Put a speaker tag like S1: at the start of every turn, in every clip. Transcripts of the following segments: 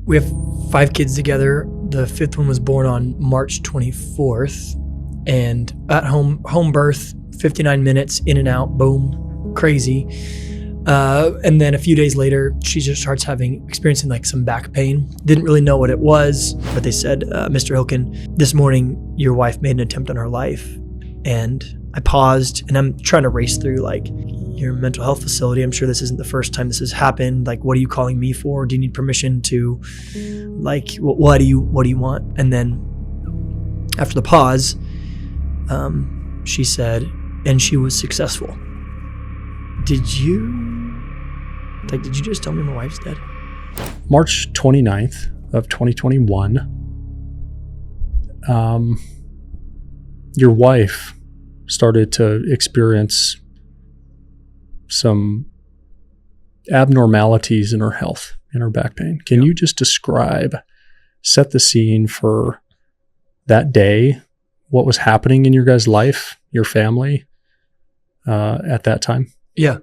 S1: We have 5 kids together. The 5th one was born on March 24th, and at home birth, 59 minutes, in and out, boom, crazy. And then a few days later, she just starts experiencing like some back pain. Didn't really know what it was, but they said, Mr. Hilken, this morning your wife made an attempt on her life. And I paused, and I'm trying to race through like, your mental health facility. I'm sure this isn't the first time this has happened. Like, what are you calling me for? Do you need permission to, like, what do you want? And then after the pause, she said, and she was successful. Did you just tell me my wife's dead?
S2: March 29th of 2021, your wife started to experience some abnormalities in her health, in her back pain. Can you just set the scene for that day, what was happening in your guys' life, your family, at that time?
S1: Yeah.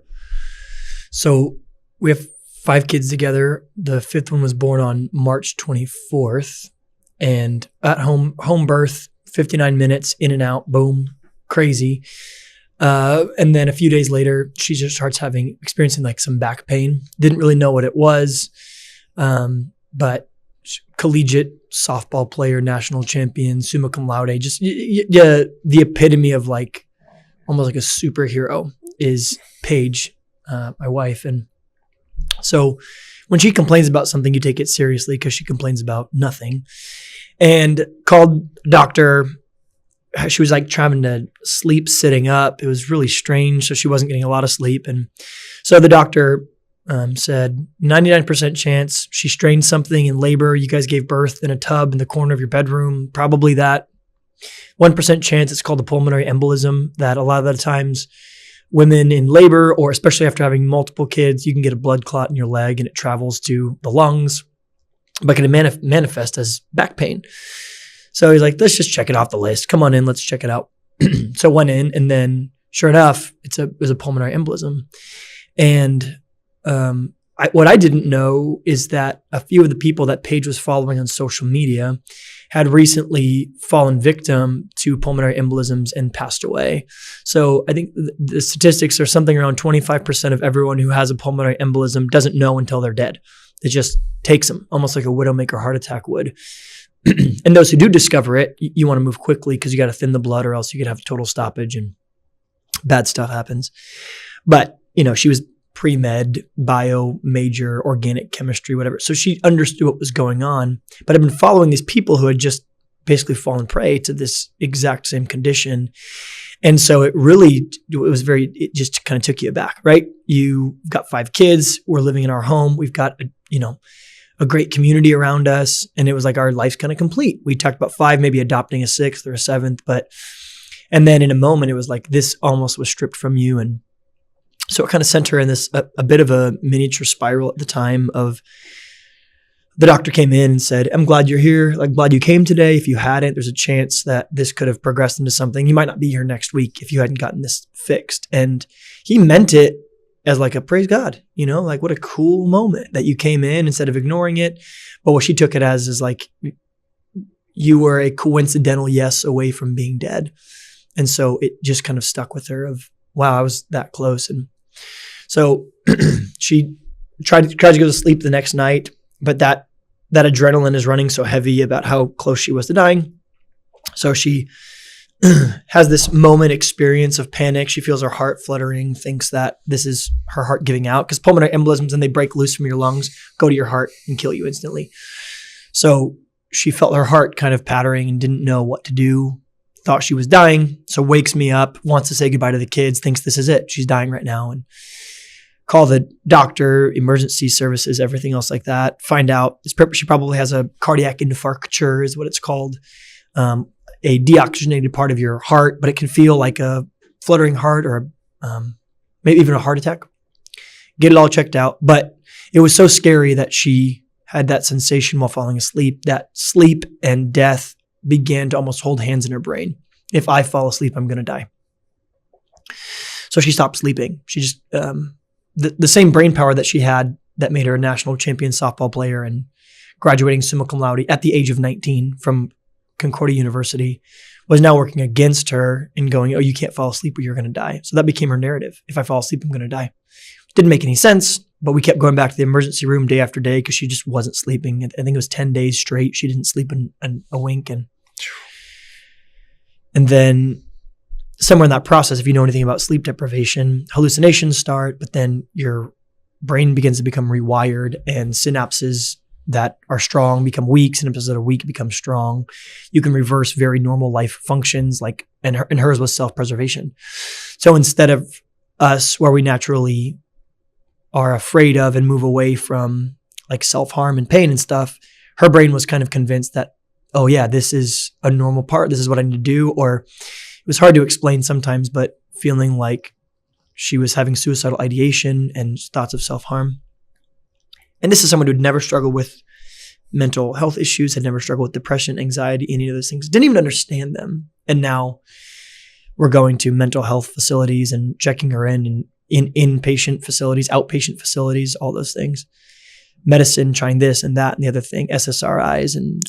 S1: So we have 5 kids together. The 5th one was born on March 24th, and at home birth, 59 minutes, in and out, boom, crazy. And then a few days later, she just starts experiencing like some back pain. Didn't really know what it was, but collegiate softball player, national champion, summa cum laude, just the epitome of like almost like a superhero is Paige, my wife. And so when she complains about something, you take it seriously because she complains about nothing. And called doctor. She was like trying to sleep sitting up. It was really strange. So she wasn't getting a lot of sleep. And so the doctor said 99% chance she strained something in labor. You guys gave birth in a tub in the corner of your bedroom. Probably that. 1% chance it's called a pulmonary embolism, that a lot of the times women in labor, or especially after having multiple kids, you can get a blood clot in your leg and it travels to the lungs, but can manifest as back pain. So he's like, let's just check it off the list. Come on in, let's check it out. So went in, and then sure enough, it was a pulmonary embolism. And what I didn't know is that a few of the people that Paige was following on social media had recently fallen victim to pulmonary embolisms and passed away. So I think the statistics are something around 25% of everyone who has a pulmonary embolism doesn't know until they're dead. It just takes them, almost like a widowmaker heart attack would. And those who do discover it, you want to move quickly because you got to thin the blood, or else you could have a total stoppage and bad stuff happens. But, she was pre-med, bio major, organic chemistry, whatever. So she understood what was going on, but I've been following these people who had just basically fallen prey to this exact same condition. And so it just kind of took you aback, right? You've got 5 kids. We're living in our home. We've got, a great community around us. And it was like our life's kind of complete. We talked about 5, maybe adopting a 6th or a 7th, and then in a moment, it was like this almost was stripped from you. And so it kind of sent her in this, a bit of a miniature spiral at the time of the doctor came in and said, I'm glad you're here. Like, glad you came today. If you hadn't, there's a chance that this could have progressed into something. You might not be here next week if you hadn't gotten this fixed. And he meant it as like a praise God, like what a cool moment that you came in instead of ignoring it. But what she took it as is like, you were a coincidental yes away from being dead. And so it just kind of stuck with her of, wow, I was that close. And so she tried to go to sleep the next night, but that adrenaline is running so heavy about how close she was to dying. So she has this moment experience of panic. She feels her heart fluttering, thinks that this is her heart giving out, because pulmonary embolisms, and they break loose from your lungs, go to your heart and kill you instantly. So she felt her heart kind of pattering and didn't know what to do, thought she was dying. So wakes me up, wants to say goodbye to the kids, thinks this is it. She's dying right now. And call the doctor, emergency services, everything else like that. Find out she probably has a cardiac infarcture is what it's called. A deoxygenated part of your heart, but it can feel like a fluttering heart or maybe even a heart attack. Get it all checked out. But it was so scary that she had that sensation while falling asleep, that sleep and death began to almost hold hands in her brain. If I fall asleep, I'm going to die. So she stopped sleeping. She just, the same brain power that she had that made her a national champion softball player and graduating summa cum laude at the age of 19 from Concordia University, was now working against her and going, oh, you can't fall asleep or you're going to die. So that became her narrative. If I fall asleep, I'm going to die. Didn't make any sense, but we kept going back to the emergency room day after day because she just wasn't sleeping. I think it was 10 days straight. She didn't sleep a wink. And then somewhere in that process, if you know anything about sleep deprivation, hallucinations start, but then your brain begins to become rewired and synapses that are strong become weak, synapses that are weak become strong. You can reverse very normal life functions, like, and hers was self-preservation. So instead of us, where we naturally are afraid of and move away from like self-harm and pain and stuff, her brain was kind of convinced that, oh yeah, this is a normal part. This is what I need to do. Or it was hard to explain sometimes, but feeling like she was having suicidal ideation and thoughts of self-harm. And this is someone who had never struggled with mental health issues, had never struggled with depression, anxiety, any of those things, didn't even understand them. And now we're going to mental health facilities and checking her in inpatient facilities, outpatient facilities, all those things. Medicine, trying this and that and the other thing, SSRIs and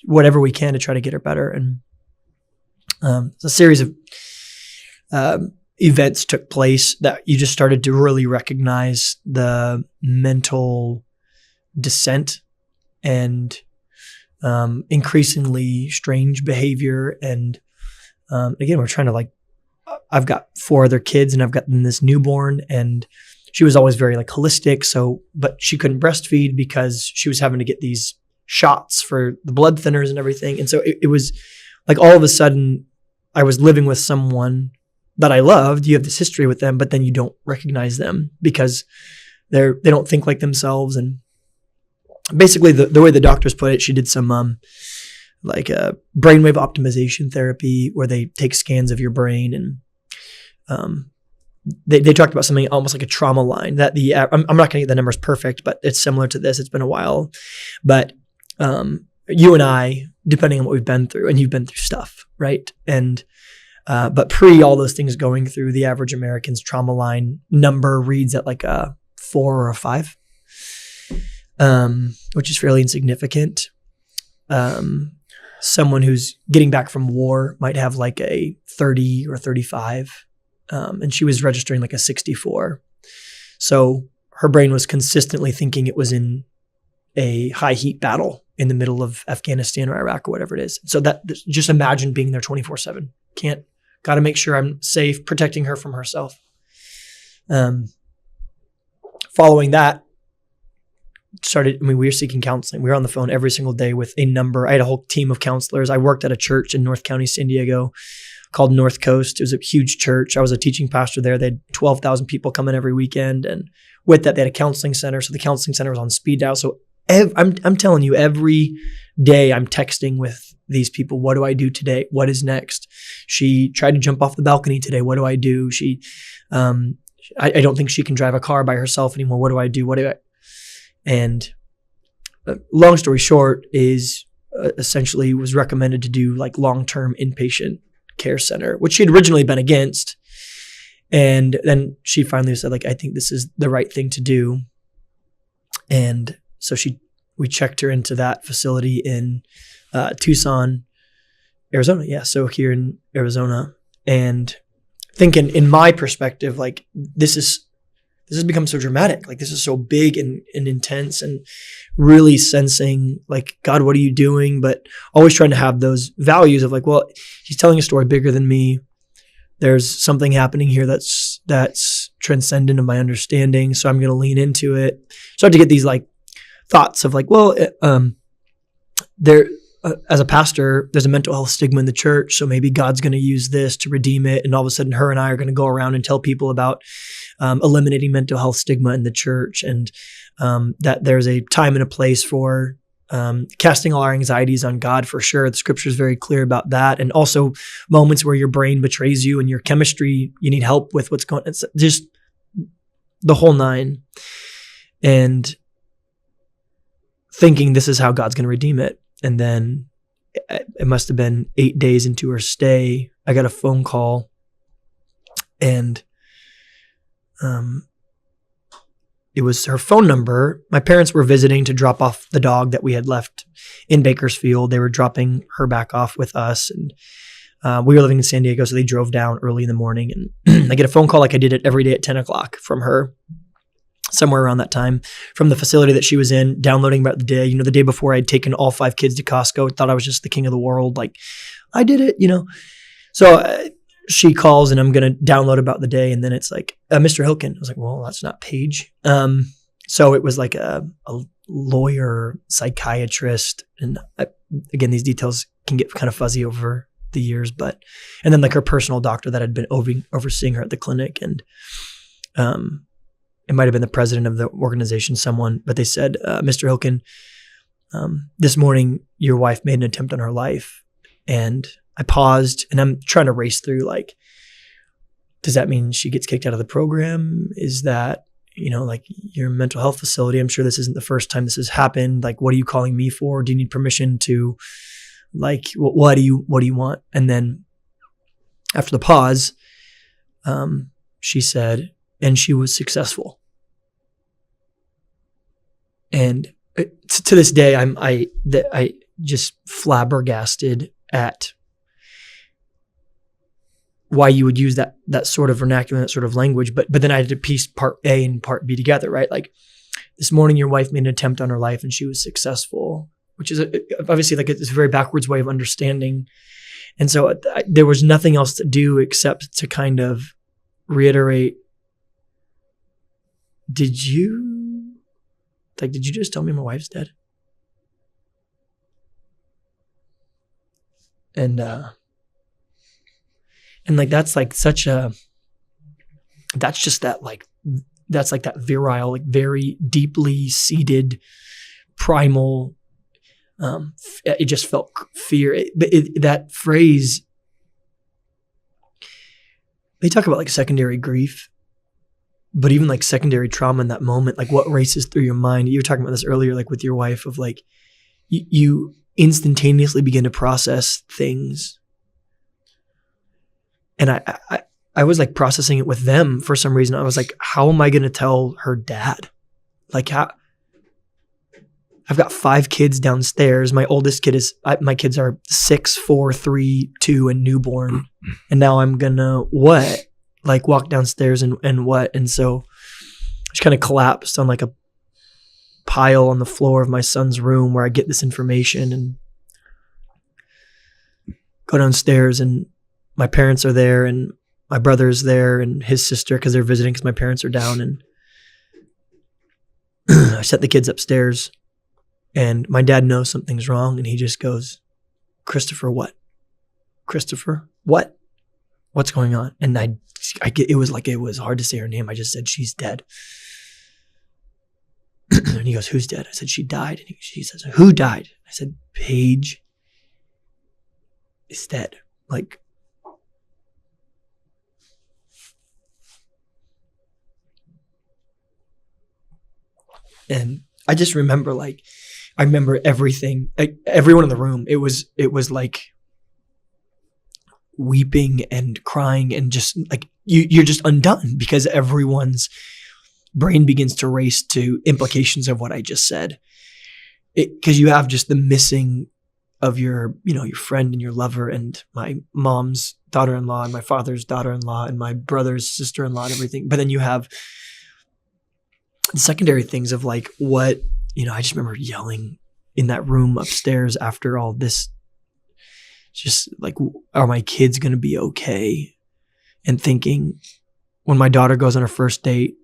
S1: whatever we can to try to get her better. And a series of events took place that you just started to really recognize the mental descent and increasingly strange behavior. And again, we're trying to I've got 4 other kids and I've got this newborn, and she was always very holistic. So, but she couldn't breastfeed because she was having to get these shots for the blood thinners and everything. And so it was like all of a sudden I was living with someone that I loved. You have this history with them, but then you don't recognize them because they don't think like themselves. And basically the way the doctors put it, she did some brainwave optimization therapy where they take scans of your brain, and they talked about something almost like a trauma line that I'm not going to get the numbers perfect, but it's similar to this. It's been a while, but you and I, depending on what we've been through, and you've been through stuff, right? And but pre all those things going through, the average American's trauma line number reads at like a 4 or a 5, which is fairly insignificant. Someone who's getting back from war might have like a 30 or 35. And she was registering like a 64. So her brain was consistently thinking it was in a high heat battle in the middle of Afghanistan or Iraq or whatever it is. So that, just imagine being there 24/7. Got to make sure I'm safe, protecting her from herself. Following that, we were seeking counseling. We were on the phone every single day with a number. I had a whole team of counselors. I worked at a church in North County, San Diego called North Coast. It was a huge church. I was a teaching pastor there. They had 12,000 people come in every weekend. And with that, they had a counseling center. So the counseling center was on speed dial. So I'm telling you, every day I'm texting with these people. What do I do today? What is next? She tried to jump off the balcony today. What do I do? I don't think she can drive a car by herself anymore. What do I do? And long story short is essentially was recommended to do like long-term inpatient care center, which she'd originally been against. And then she finally said, I think this is the right thing to do. And so we checked her into that facility in Tucson, Arizona. Yeah. So here in Arizona, and thinking in my perspective, this has become so dramatic. This is so big and intense, and really sensing God, what are you doing? But always trying to have those values of well, he's telling a story bigger than me. There's something happening here that's transcendent of my understanding. So I'm going to lean into it. Start to get these thoughts of there, as a pastor, there's a mental health stigma in the church. So maybe God's going to use this to redeem it. And all of a sudden her and I are going to go around and tell people about eliminating mental health stigma in the church, and that there's a time and a place for casting all our anxieties on God, for sure. The scripture is very clear about that. And also moments where your brain betrays you and your chemistry, you need help with what's going on. It's just the whole nine. And thinking this is how God's going to redeem it. And then it must have been 8 days into her stay, I got a phone call, and it was her phone number. My parents were visiting to drop off the dog that we had left in Bakersfield. They were dropping her back off with us, and we were living in San Diego, so they drove down early in the morning, and I get a phone call like I did it every day at 10 o'clock from her, somewhere around that time, from the facility that she was in, downloading about the day. You know, the day before I'd taken all 5 kids to Costco, thought I was just the king of the world. Like, I did it, you know. So she calls and I'm going to download about the day. And then it's like, Mr. Hilken. I was like, well, that's not Paige. So it was like a lawyer, psychiatrist. And again, these details can get kind of fuzzy over the years, and then like her personal doctor that had been overseeing her at the clinic. And it might've been the president of the organization, someone, but they said, Mr. Hilken, this morning, your wife made an attempt on her life. And I paused and I'm trying to race through, like, does that mean she gets kicked out of the program? Is that, you know, like your mental health facility? I'm sure this isn't the first time this has happened. Like, what are you calling me for? Do you need permission to, like, what do you want? And then after the pause, she said, and she was successful. And to this day, I just flabbergasted at why you would use that sort of vernacular, that sort of language. But then I had to piece part A and part B together, right? Like, this morning, your wife made an attempt on her life and she was successful, which is obviously like it's a very backwards way of understanding. And so there was nothing else to do except to kind of reiterate, did you just tell me my wife's dead? And like, that's like that's just that, like, that's like that virile, like very deeply seated primal, it just felt fear. That phrase, they talk about like secondary grief, but even like secondary trauma in that moment, like what races through your mind. You were talking about this earlier, like with your wife, of like, you instantaneously begin to process things. And I was like processing it with them for some reason. I was like, how am I going to tell her dad? Like, how? I've got 5 kids downstairs. My oldest kid my kids are 6, 4, 3, 2, and newborn. And now I'm going to what? Like, walk downstairs and what? And so I just kind of collapsed on like a pile on the floor of my son's room where I get this information, and go downstairs, and my parents are there, and my brother's there, and his sister, because they're visiting because my parents are down. And I set the kids upstairs, and my dad knows something's wrong, and he just goes, Christopher, what? Christopher, what? What's going on? And it was hard to say her name. I just said, she's dead. And he goes, who's dead? I said, she died. And she says, who died? I said, Paige is dead. Like, and I just remember, like, I remember everything, like, everyone in the room. It was like weeping and crying, and just like you're just undone, because everyone's brain begins to race to implications of what I just said. Because you have just the missing of your friend and your lover, and my mom's daughter-in-law, and my father's daughter-in-law, and my brother's sister-in-law, and everything. But then you have the secondary things of like, what, I just remember yelling in that room upstairs after all this, just like, are my kids going to be okay? And thinking, when my daughter goes on her first date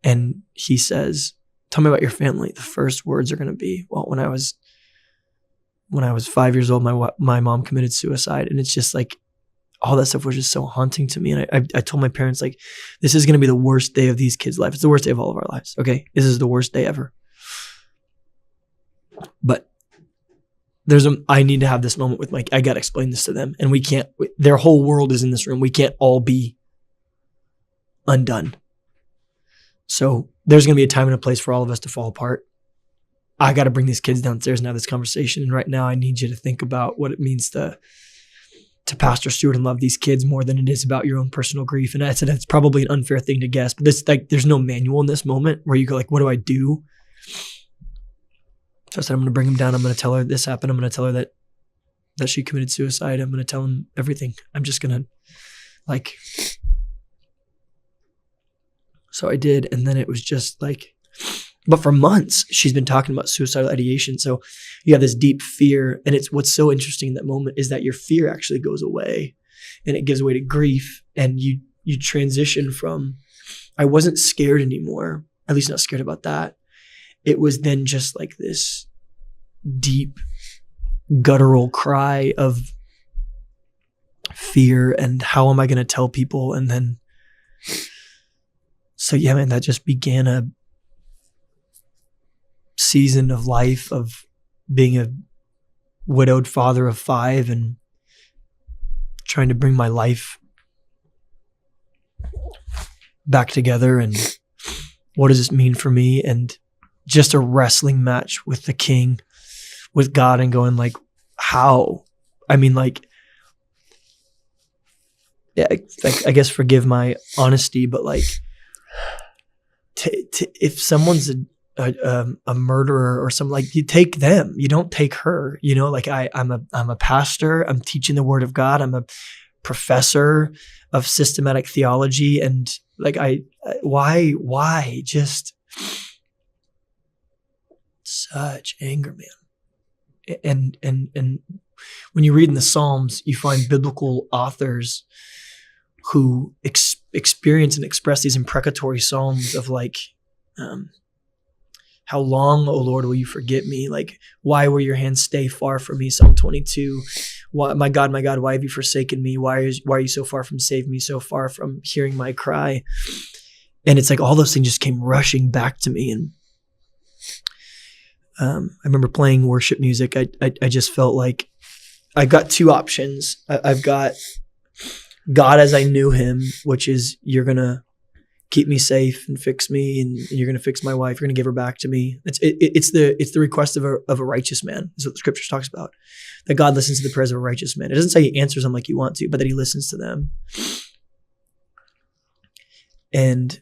S1: and he says, tell me about your family, the first words are going to be, well, when I was 5 years old, my mom committed suicide. And it's just like, all that stuff was just so haunting to me. And I told my parents, like, this is going to be the worst day of these kids' lives. It's the worst day of all of our lives. Okay. This is the worst day ever. But I need to have this moment with I got to explain this to them. And we can't, their whole world is in this room. We can't all be undone. So there's going to be a time and a place for all of us to fall apart. I got to bring these kids downstairs and have this conversation. And right now I need you to think about what it means to to pastor, steward, and love these kids more than it is about your own personal grief. And I said, that's probably an unfair thing to guess, but there's no manual in this moment where you go like, what do I do? So I said, I'm going to bring him down. I'm going to tell her this happened. I'm going to tell her that she committed suicide. I'm going to tell him everything. I'm just going to so I did. And then it was just like, but for months she's been talking about suicidal ideation. So you have this deep fear. And it's what's so interesting in that moment is that your fear actually goes away and it gives way to grief. And you transition from, I wasn't scared anymore, at least not scared about that. It was then just like this deep guttural cry of fear and how am I going to tell people? And then, so yeah, man, that just began a season of life of being a widowed father of 5 and trying to bring my life back together. And what does this mean for me? And just a wrestling match with the King, with God, and going like, how? I mean, like, yeah, I guess forgive my honesty, but like, if someone's a murderer or something, like, you take them, you don't take her, you know, like I'm a pastor, I'm teaching the word of God. I'm a professor of systematic theology. And like, why just such anger, man. And when you read in the Psalms, you find biblical authors who experience and express these imprecatory psalms of like, how long, O Lord, will you forget me? Like, why will your hands stay far from me? Psalm 22. Why, my God, why have you forsaken me? Why are you so far from saving me, so far from hearing my cry? And it's like all those things just came rushing back to me. And I remember playing worship music. I just felt like I got 2 options. I've got God as I knew him, which is, you're going to keep me safe and fix me, and you're going to fix my wife. You're going to give her back to me. It's the request of a righteous man. Is what the scripture talks about. That God listens to the prayers of a righteous man. It doesn't say he answers them like you want to, but that he listens to them. And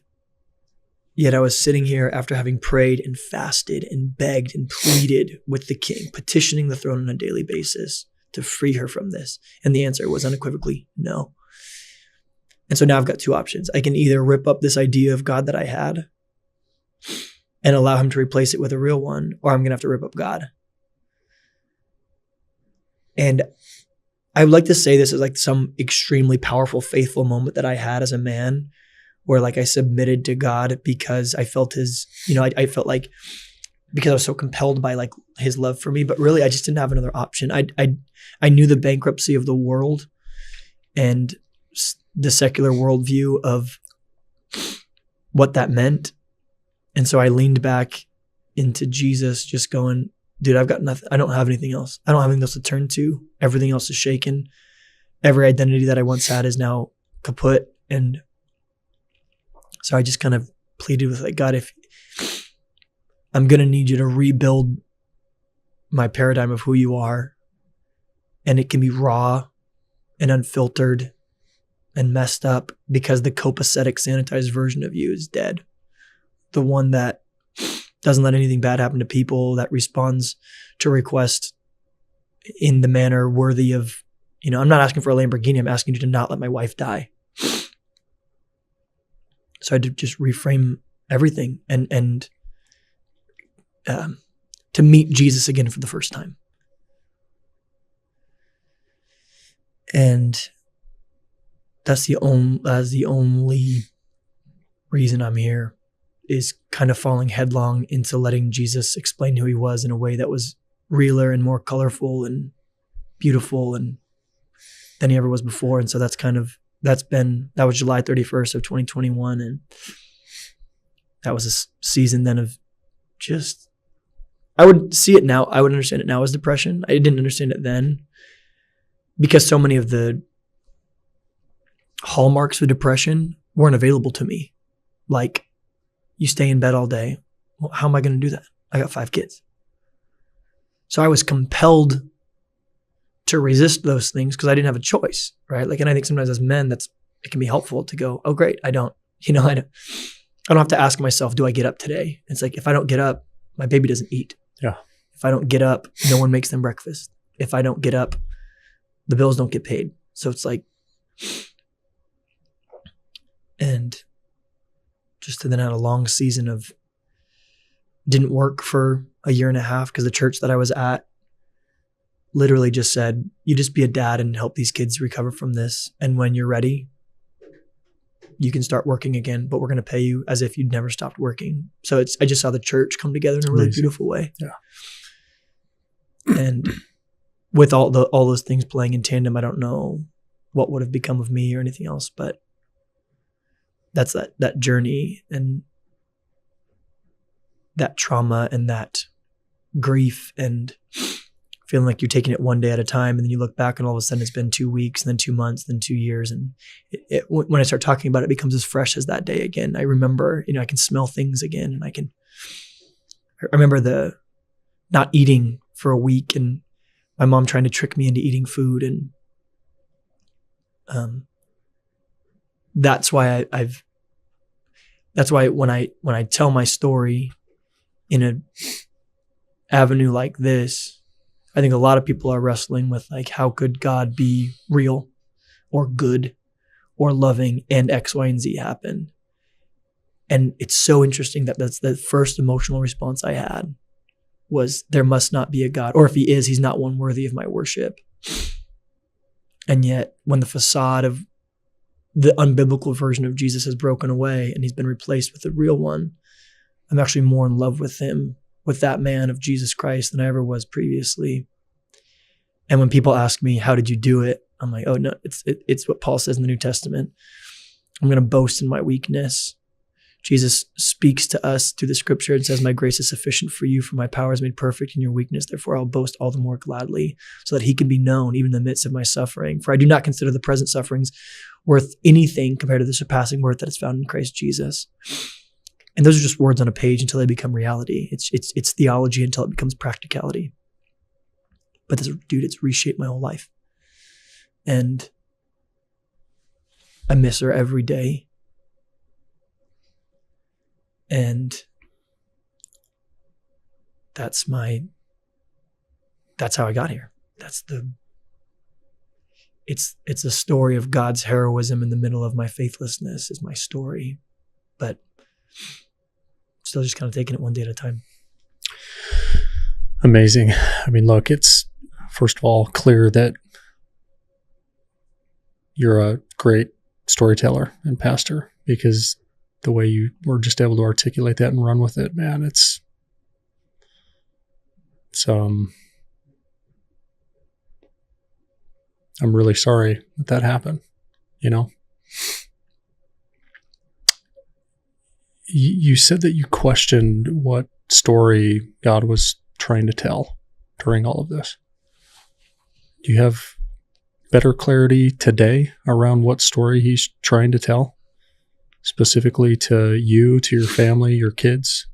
S1: yet I was sitting here after having prayed and fasted and begged and pleaded with the King, petitioning the throne on a daily basis to free her from this. And the answer was unequivocally no. And so now I've got 2 options. I can either rip up this idea of God that I had and allow him to replace it with a real one, or I'm going to have to rip up God. And I would like to say this is like some extremely powerful, faithful moment that I had as a man, where like I submitted to God because I felt his, I felt like, because I was so compelled by like his love for me, but really I just didn't have another option. I knew the bankruptcy of the world and the secular worldview of what that meant. And so I leaned back into Jesus, just going, dude, I've got nothing. I don't have anything else. I don't have anything else to turn to. Everything else is shaken. Every identity that I once had is now kaput. And so I just kind of pleaded with like, God, if I'm going to need you to rebuild my paradigm of who you are, and it can be raw and unfiltered and messed up, because the copacetic, sanitized version of you is dead. The one that doesn't let anything bad happen to people, that responds to request in the manner worthy of, I'm not asking for a Lamborghini. I'm asking you to not let my wife die. So I had to just reframe everything and to meet Jesus again for the first time. And that's the only reason I'm here, is kind of falling headlong into letting Jesus explain who he was in a way that was realer and more colorful and beautiful and than he ever was before. And so that was July 31st of 2021. And that was a season then of just, I would see it now. I would understand it now as depression. I didn't understand it then, because so many of the hallmarks of depression weren't available to me. Like, you stay in bed all day. Well, how am I going to do that? I got 5 kids. So I was compelled to resist those things because I didn't have a choice, right? Like, and I think sometimes as men, it can be helpful to go, oh, great, I don't have to ask myself, do I get up today? It's like, if I don't get up, my baby doesn't eat.
S2: Yeah.
S1: If I don't get up, no one makes them breakfast. If I don't get up, the bills don't get paid. So it's like, and just to then had a long season of didn't work for a year and a half because the church that I was at literally just said, you just be a dad and help these kids recover from this. And when you're ready, you can start working again, but we're going to pay you as if you'd never stopped working. So I just saw the church come together in a really beautiful way.
S2: Yeah.
S1: And with all those things playing in tandem, I don't know what would have become of me or anything else, but that's that journey and that trauma and that grief and feeling like you're taking it one day at a time. And then you look back and all of a sudden it's been 2 weeks and then 2 months, then 2 years. And when I start talking about it, it becomes as fresh as that day again. I remember, I can smell things again, and I remember the not eating for a week and my mom trying to trick me into eating food. And that's why when I tell my story in an avenue like this, I think a lot of people are wrestling with like, how could God be real or good or loving and X, Y, and Z happen? And it's so interesting that that's the first emotional response I had was there must not be a God, or if he is, he's not one worthy of my worship. And yet when the facade of the unbiblical version of Jesus has broken away and he's been replaced with the real one, I'm actually more in love with him, with that man of Jesus Christ, than I ever was previously. And when people ask me, how did you do it? I'm like, oh no, it's what Paul says in the New Testament. I'm going to boast in my weakness. Jesus speaks to us through the scripture and says, my grace is sufficient for you, for my power is made perfect in your weakness. Therefore, I'll boast all the more gladly, so that he can be known even in the midst of my suffering. For I do not consider the present sufferings worth anything compared to the surpassing worth that is found in Christ Jesus. And those are just words on a page until they become reality. It's theology until it becomes practicality. But this, dude, it's reshaped my whole life. And I miss her every day. And that's how I got here. It's a story of God's heroism in the middle of my faithlessness is my story, but still just kind of taking it one day at a time.
S2: Amazing. I mean, look, it's first of all clear that you're a great storyteller and pastor, because the way you were just able to articulate that and run with it, man, it's I'm really sorry that happened, You said that you questioned what story God was trying to tell during all of this. Do you have better clarity today around what story he's trying to tell? Specifically to you, to your family, your kids?